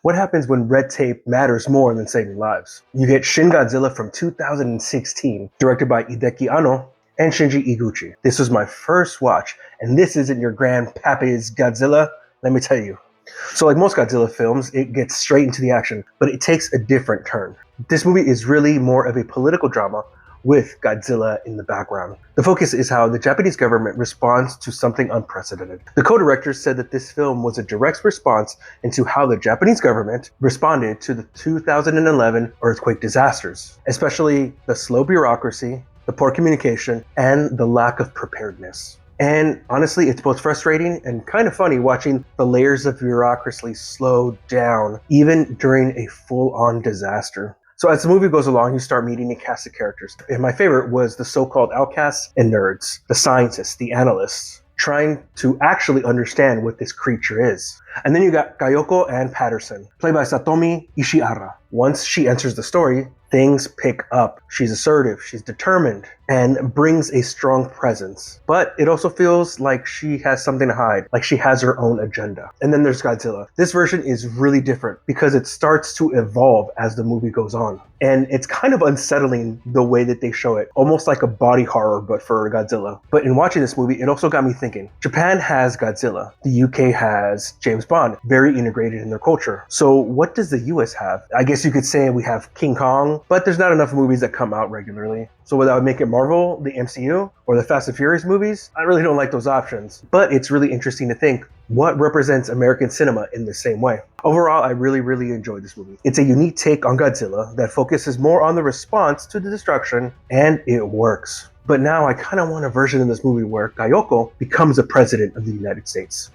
What happens when red tape matters more than saving lives? You get Shin Godzilla from 2016, directed by Hideki Anno and Shinji Iguchi. This was my first watch, and this isn't your grandpappy's Godzilla, let me tell you. So like most Godzilla films, it gets straight into the action, but it takes a different turn. This movie is really more of a political drama with Godzilla in the background. The focus is how the Japanese government responds to something unprecedented. The co-directors said that this film was a direct response into how the Japanese government responded to the 2011 earthquake disasters, especially the slow bureaucracy, the poor communication, and the lack of preparedness. And honestly, it's both frustrating and kind of funny watching the layers of bureaucracy slow down, even during a full-on disaster. So as the movie goes along, you start meeting a cast of characters. And my favorite was the so-called outcasts and nerds, the scientists, the analysts, trying to actually understand what this creature is. And then you got Kayoko Ann Patterson, played by Satomi Ishihara. Once she enters the story, things pick up. She's assertive, she's determined, and brings a strong presence. But it also feels like she has something to hide, like she has her own agenda. And then there's Godzilla. This version is really different because it starts to evolve as the movie goes on. And it's kind of unsettling the way that they show it, almost like a body horror, but for Godzilla. But in watching this movie, it also got me thinking. Japan has Godzilla. The UK has James Bond, very integrated in their culture. So what does the US have? I guess you could say we have King Kong, but there's not enough movies that come out regularly. So whether I would make it Marvel, the MCU, or the Fast and Furious movies, I really don't like those options. But it's really interesting to think what represents American cinema in the same way. Overall, I really enjoyed this movie. It's a unique take on Godzilla that focuses more on the response to the destruction, and it works. But now I kind of want a version of this movie where Kayoko becomes the president of the United States.